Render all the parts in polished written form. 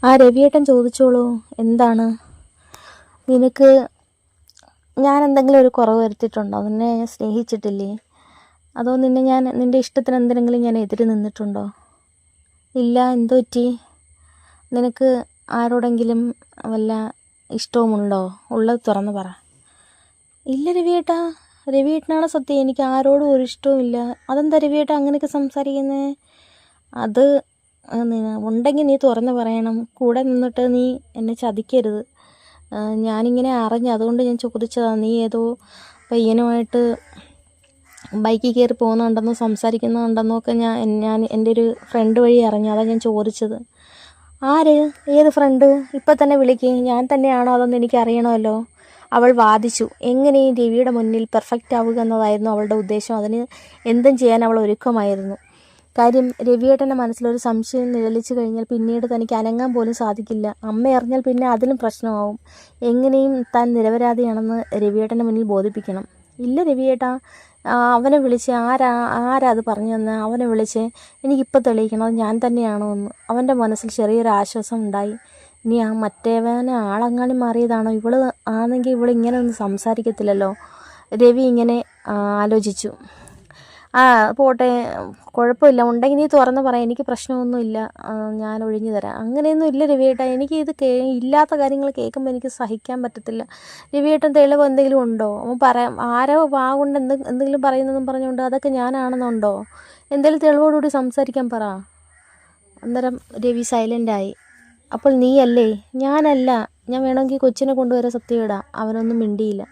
ആ രവിയേട്ടൻ ചോദിച്ചോളൂ. എന്താണ്? നിനക്ക് ഞാൻ എന്തെങ്കിലും ഒരു കുറവ് വരുത്തിയിട്ടുണ്ടോ? നിന്നെ ഞാൻ സ്നേഹിച്ചിട്ടില്ലേ? അതോ നിൻ്റെ ഇഷ്ടത്തിന് എന്തെങ്കിലും ഞാൻ എതിര് നിന്നിട്ടുണ്ടോ? ഇല്ല. എന്തു പറ്റി? നിനക്ക് ആരോടെങ്കിലും വല്ല ഇഷ്ടവുമുണ്ടോ? ഉള്ളത് തുറന്ന് പറ. ഇല്ല രവിയേട്ടാ, രവിയേട്ടനാണ് സത്യം. എനിക്ക് ആരോടും ഒരു ഇഷ്ടവുമില്ല. അതെന്താ രവിയേട്ടാ അങ്ങനെയൊക്കെ സംസാരിക്കുന്നത്? അത് ഉണ്ടെങ്കിൽ നീ തുറന്ന് പറയണം. കൂടെ നിന്നിട്ട് നീ എന്നെ ചതിക്കരുത്. ഞാനിങ്ങനെ അറിഞ്ഞു, അതുകൊണ്ട് ഞാൻ ചോദിച്ചതാണ്. നീ ഏതോ പയ്യനുമായിട്ട് ബൈക്കിൽ കയറി പോകുന്നുണ്ടെന്നോ സംസാരിക്കുന്നുണ്ടെന്നോ ഒക്കെ ഞാൻ എൻ്റെ ഒരു ഫ്രണ്ട് വഴി അറിഞ്ഞു. അതാണ് ഞാൻ ചോദിച്ചത്. ആര്? ഏത് ഫ്രണ്ട്? ഇപ്പം തന്നെ വിളിക്കുക. ഞാൻ തന്നെയാണോ അതൊന്നും എനിക്ക് അറിയണമല്ലോ. അവൾ വാദിച്ചു. എങ്ങനെയും രവിയുടെ മുന്നിൽ പെർഫെക്റ്റ് ആവുക എന്നതായിരുന്നു അവളുടെ ഉദ്ദേശം. അതിന് എന്തും ചെയ്യാൻ അവൾ ഒരുക്കമായിരുന്നു. കാര്യം, രവിയേട്ടൻ്റെ മനസ്സിലൊരു സംശയം നിഴലിച്ചു കഴിഞ്ഞാൽ പിന്നീട് തനിക്ക് അനങ്ങാൻ പോലും സാധിക്കില്ല. അമ്മ അറിഞ്ഞാൽ പിന്നെ അതിലും പ്രശ്നമാവും. എങ്ങനെയും താൻ നിരപരാധിയാണെന്ന് രവിയേട്ടൻ്റെ മുന്നിൽ ബോധിപ്പിക്കണം. ഇല്ല രവിയേട്ടാ, അവനെ വിളിച്ച് ആരാ അത് പറഞ്ഞു തന്നെ? അവനെ വിളിച്ച് എനിക്കിപ്പോൾ തെളിയിക്കണം അത് ഞാൻ തന്നെയാണോ എന്ന്. അവൻ്റെ മനസ്സിൽ ചെറിയൊരു ആശ്വാസം ഉണ്ടായി. ഇനി ആ മറ്റേവനെ ആളെങ്ങാനും മാറിയതാണോ? ഇവള് ആണെങ്കിൽ ഇങ്ങനെ ഒന്നും സംസാരിക്കത്തില്ലല്ലോ. രവി ഇങ്ങനെ ആലോചിച്ചു. പോട്ടെ, കുഴപ്പമില്ല. ഉണ്ടെങ്കിൽ നീ തുറന്ന് പറയാം. എനിക്ക് പ്രശ്നമൊന്നുമില്ല. ഞാൻ ഒഴിഞ്ഞു തരാം. അങ്ങനെയൊന്നും ഇല്ല രവിയേട്ടാ. എനിക്ക് ഇത് ഇല്ലാത്ത കാര്യങ്ങൾ കേൾക്കുമ്പോൾ എനിക്ക് സഹിക്കാൻ പറ്റത്തില്ല. രവിയേട്ടൻ തെളിവ് എന്തെങ്കിലും ഉണ്ടോ? അവൻ പറയാം. ആരോ കൊണ്ട് എന്തെങ്കിലും പറയുന്നതെന്നും പറഞ്ഞുകൊണ്ട് അതൊക്കെ ഞാനാണെന്നുണ്ടോ? എന്തെങ്കിലും തെളിവോടുകൂടി സംസാരിക്കാൻ പറ. അന്നേരം രവി സൈലൻ്റായി. അപ്പോൾ നീയല്ലേ? ഞാനല്ല. ഞാൻ വേണമെങ്കിൽ കൊച്ചിനെ കൊണ്ടുവരെ സത്യമിടാം. അവനൊന്നും മിണ്ടിയില്ല.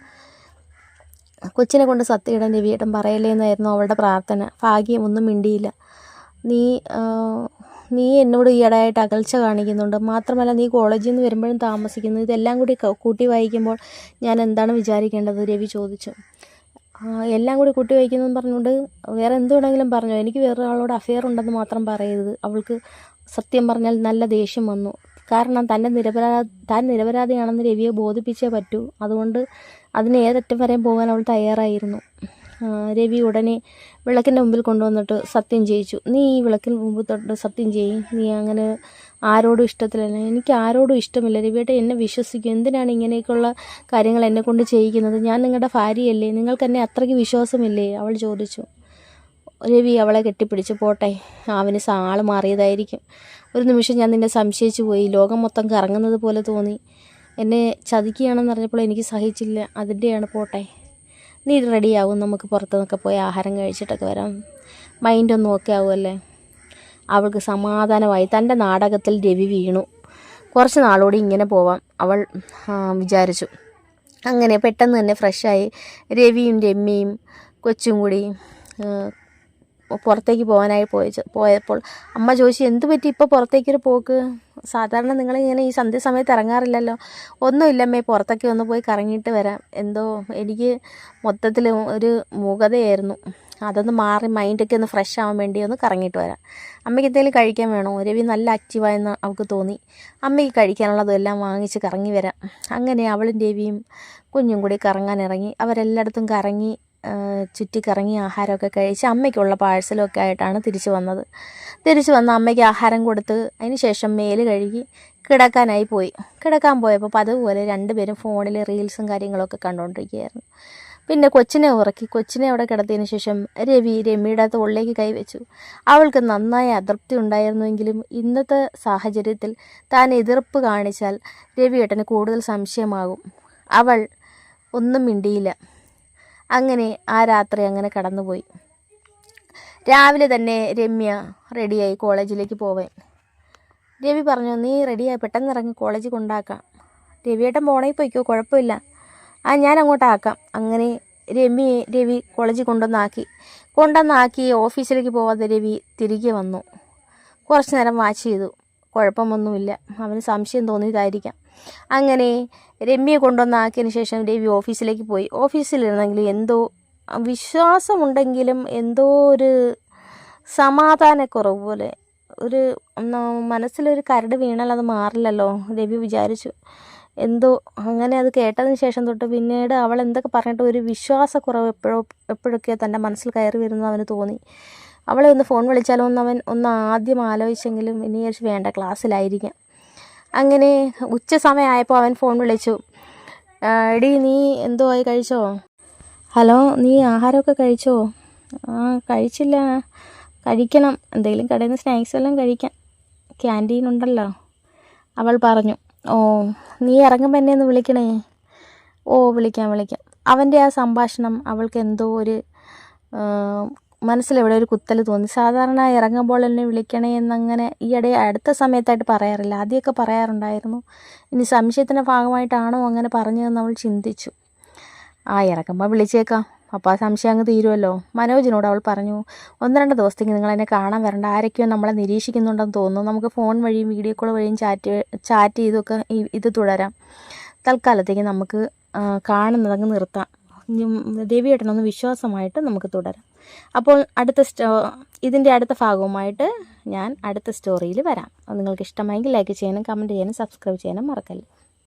കൊച്ചിനെ കൊണ്ട് സത്യയിടാൻ രവിയേട്ടൻ പറയല്ലേ എന്നായിരുന്നു അവളുടെ പ്രാർത്ഥന. ഭാഗ്യം, ഒന്നും മിണ്ടിയില്ല. നീ എന്നോട് ഈയിടെയായിട്ട് അകൽച്ച കാണിക്കുന്നുണ്ട്. മാത്രമല്ല നീ കോളേജിൽ നിന്ന് വരുമ്പോഴും താമസിക്കുന്നു. ഇതെല്ലാം കൂടി കൂട്ടി വായിക്കുമ്പോൾ ഞാൻ എന്താണ് വിചാരിക്കേണ്ടത്? രവി ചോദിച്ചു. എല്ലാം കൂടി കൂട്ടി വായിക്കുന്നു പറഞ്ഞുകൊണ്ട് വേറെ എന്ത് വേണമെങ്കിലും പറഞ്ഞോ. എനിക്ക് വേറെ ആളോട് അഫെയർ ഉണ്ടെന്ന് മാത്രം പറയരുത്. അവൾക്ക് സത്യം പറഞ്ഞാൽ നല്ല ദേഷ്യം വന്നു. കാരണം താൻ നിരപരാധിയാണെന്ന് രവിയെ ബോധിപ്പിച്ചേ പറ്റൂ. അതുകൊണ്ട് അതിന് ഏതറ്റം വരെയും പോകാൻ അവൾ തയ്യാറായിരുന്നു. രവി ഉടനെ വിളക്കിൻ്റെ മുമ്പിൽ കൊണ്ടുവന്നിട്ട് സത്യം ചെയ്യിച്ചു. നീ ഈ വിളക്കിന് മുമ്പ് തൊട്ട് സത്യം ചെയ്യും. നീ അങ്ങനെ ആരോടും ഇഷ്ടത്തിലല്ല. എനിക്ക് ആരോടും ഇഷ്ടമില്ല രവിയേട്ടൻ. എന്നെ വിശ്വസിക്കും. എന്തിനാണ് ഇങ്ങനെയൊക്കെയുള്ള കാര്യങ്ങൾ എന്നെ കൊണ്ട് ചെയ്യിക്കുന്നത്? ഞാൻ നിങ്ങളുടെ ഭാര്യയല്ലേ? നിങ്ങൾക്ക് എന്നെ അത്രയ്ക്ക് വിശ്വാസമില്ലേ? അവൾ ചോദിച്ചു. രവി അവളെ കെട്ടിപ്പിടിച്ചു. പോട്ടെ, അവന് ആള് മാറിയതായിരിക്കും. ഒരു നിമിഷം ഞാൻ നിന്നെ സംശയിച്ചു പോയി. ലോകം മൊത്തം കറങ്ങുന്നത് പോലെ തോന്നി. എന്നെ ചതിക്കുകയാണെന്ന് അറിഞ്ഞപ്പോൾ എനിക്ക് സഹിച്ചില്ല. അതിൻ്റെയാണ്. പോട്ടെ, നീ റെഡിയാവും. നമുക്ക് പുറത്തു നിന്നൊക്കെ പോയി ആഹാരം കഴിച്ചിട്ടൊക്കെ വരാം. മൈൻഡൊന്നും ഓക്കെ ആവുമല്ലേ? അവൾക്ക് സമാധാനമായി. തൻ്റെ നാടകത്തിൽ രവി വീണു. കുറച്ച് നാളോടെ ഇങ്ങനെ പോവാം അവൾ വിചാരിച്ചു. അങ്ങനെ പെട്ടെന്ന് തന്നെ ഫ്രഷായി രവിയും രമ്യയും കൊച്ചും കൂടി പുറത്തേക്ക് പോകാനായി പോയപ്പോൾ അമ്മ ചോദിച്ചു, എന്ത് പറ്റി ഇപ്പോൾ പുറത്തേക്കൊരു പോക്ക്? സാധാരണ നിങ്ങളിങ്ങനെ ഈ സന്ധ്യസമയത്ത് ഇറങ്ങാറില്ലല്ലോ. ഒന്നുമില്ലമ്മേ, പുറത്തൊക്കെ ഒന്ന് പോയി കറങ്ങിയിട്ട് വരാം. എന്തോ എനിക്ക് മൊത്തത്തിൽ ഒരു മൂകതയായിരുന്നു. അതൊന്ന് മാറി മൈൻഡൊക്കെ ഒന്ന് ഫ്രഷ് ആവാൻ വേണ്ടി ഒന്ന് കറങ്ങിയിട്ട് വരാം. അമ്മയ്ക്ക് എന്തെങ്കിലും കഴിക്കാൻ വേണോ? രവി നല്ല ആക്റ്റീവായെന്ന് അവൾക്ക് തോന്നി. അമ്മയ്ക്ക് കഴിക്കാനുള്ളതും എല്ലാം വാങ്ങിച്ച് കറങ്ങി വരാം. അങ്ങനെ അവളും രവിയും കുഞ്ഞും കൂടി കറങ്ങാനിറങ്ങി. അവരെല്ലായിടത്തും കറങ്ങി ചുറ്റിക്കറങ്ങി ആഹാരമൊക്കെ കഴിച്ച് അമ്മയ്ക്കുള്ള പാഴ്സലൊക്കെ ആയിട്ടാണ് തിരിച്ചു വന്നത്. തിരിച്ചു വന്ന് അമ്മയ്ക്ക് ആഹാരം കൊടുത്ത് അതിന് ശേഷം മേല് കഴുകി കിടക്കാൻ പോയപ്പോൾ അതുപോലെ രണ്ടുപേരും ഫോണിൽ റീൽസും കാര്യങ്ങളൊക്കെ കണ്ടുകൊണ്ടിരിക്കുകയായിരുന്നു. പിന്നെ കൊച്ചിനെ ഉറക്കി. കൊച്ചിനെ അവിടെ കിടത്തിയതിന് ശേഷം രവി രമ്യയുടെ തോളിലേക്ക് കൈവച്ചു. അവൾക്ക് നന്നായി അതൃപ്തി ഉണ്ടായിരുന്നുവെങ്കിലും ഇന്നത്തെ സാഹചര്യത്തിൽ താൻ എതിർപ്പ് കാണിച്ചാൽ രവിയേട്ടന് കൂടുതൽ സംശയമാകും. അവൾ ഒന്നും മിണ്ടിയില്ല. അങ്ങനെ ആ രാത്രി അങ്ങനെ കടന്നുപോയി. രാവിലെ തന്നെ രമ്യ റെഡിയായി കോളേജിലേക്ക് പോവാൻ. രവി പറഞ്ഞു, നീ റെഡിയായി, പെട്ടെന്ന് ഇറങ്ങി, കോളേജിൽ കൊണ്ടാക്കാം. രവിയേട്ടൻ പോണേ പോയിക്കോ, കുഴപ്പമില്ല. ഞാൻ അങ്ങോട്ടാക്കാം. അങ്ങനെ രവി കോളേജിൽ കൊണ്ടുവന്നാക്കി ഓഫീസിലേക്ക് പോവാതെ രവി തിരികെ വന്നു. കുറച്ച് നേരം വാച്ച് ചെയ്തു. കുഴപ്പമൊന്നുമില്ല. അവന് സംശയം തോന്നിയതായിരിക്കാം. അങ്ങനെ രമ്യയെ കൊണ്ടുവന്നാക്കിയതിന് ശേഷം രവി ഓഫീസിലേക്ക് പോയി. ഓഫീസിലിരുന്നെങ്കിലും എന്തോ വിശ്വാസമുണ്ടെങ്കിലും എന്തോ ഒരു സമാധാനക്കുറവ് പോലെ, ഒരു മനസ്സിലൊരു കരട് വീണാൽ അത് മാറില്ലല്ലോ. രവി വിചാരിച്ചു. എന്തോ അങ്ങനെ അത് കേട്ടതിന് ശേഷം തൊട്ട് പിന്നീട് അവൾ എന്തൊക്കെ പറഞ്ഞിട്ട് ഒരു വിശ്വാസക്കുറവ് എപ്പോഴൊക്കെ തൻ്റെ മനസ്സിൽ കയറി വരുന്നത് അവന് തോന്നി. അവളെ ഒന്ന് ഫോൺ വിളിച്ചാലോ എന്ന് അവൻ ആദ്യം ആലോചിച്ചെങ്കിലും ഇനി വേണ്ട, ക്ലാസ്സിലായിരിക്കാം. അങ്ങനെ ഉച്ച സമയമായപ്പോൾ അവൻ ഫോൺ വിളിച്ചു. എടി നീ എന്തോ ആയി, കഴിച്ചോ? ഹലോ, നീ ആഹാരമൊക്കെ കഴിച്ചോ? കഴിച്ചില്ല, കഴിക്കണം. എന്തെങ്കിലും കടയിൽ നിന്ന് സ്നാക്സ് എല്ലാം കഴിക്കാം, ക്യാൻറ്റീൻ ഉണ്ടല്ലോ. അവൾ പറഞ്ഞു. ഓ, നീ ഇറങ്ങുമ്പോൾ എന്നെ ഒന്ന് വിളിക്കണേ. ഓ, വിളിക്കാം. അവൻ്റെ ആ സംഭാഷണം അവൾക്ക് എന്തോ ഒരു മനസ്സിലെവിടെ ഒരു കുത്തൽ തോന്നി. സാധാരണ ഇറങ്ങുമ്പോൾ എന്നെ വിളിക്കണേ എന്നങ്ങനെ ഈയിടെ അടുത്ത സമയത്തായിട്ട് പറയാറില്ല, ആദ്യമൊക്കെ പറയാറുണ്ടായിരുന്നു. ഇനി സംശയത്തിൻ്റെ ഭാഗമായിട്ടാണോ അങ്ങനെ പറഞ്ഞതെന്ന് അവൾ ചിന്തിച്ചു. ഇറങ്ങുമ്പോൾ വിളിച്ചേക്കാം, അപ്പോൾ ആ സംശയം അങ്ങ് തീരുമല്ലോ. മനോജിനോട് അവൾ പറഞ്ഞു, 1-2 ദിവസത്തേക്ക് നിങ്ങൾ എന്നെ കാണാൻ വരണ്ട, ആരൊക്കെയോ നമ്മളെ നിരീക്ഷിക്കുന്നുണ്ടെന്ന് തോന്നുന്നു. നമുക്ക് ഫോൺ വഴിയും വീഡിയോ കോൾ വഴിയും ചാറ്റ് ചെയ്തൊക്കെ ഇത് തുടരാം. തൽക്കാലത്തേക്ക് നമുക്ക് കാണുന്നതങ്ങ് നിർത്താം. രവിയേട്ടനൊന്ന് വിശ്വാസമായിട്ട് നമുക്ക് തുടരാം. അപ്പോൾ ഇതിൻ്റെ അടുത്ത ഭാഗവുമായിട്ട് ഞാൻ അടുത്ത സ്റ്റോറിയിൽ വരാം. നിങ്ങൾക്ക് ഇഷ്ടമായെങ്കിൽ ലൈക്ക് ചെയ്യാനും കമൻറ്റ് ചെയ്യാനും സബ്സ്ക്രൈബ് ചെയ്യാനും മറക്കല്ലേ.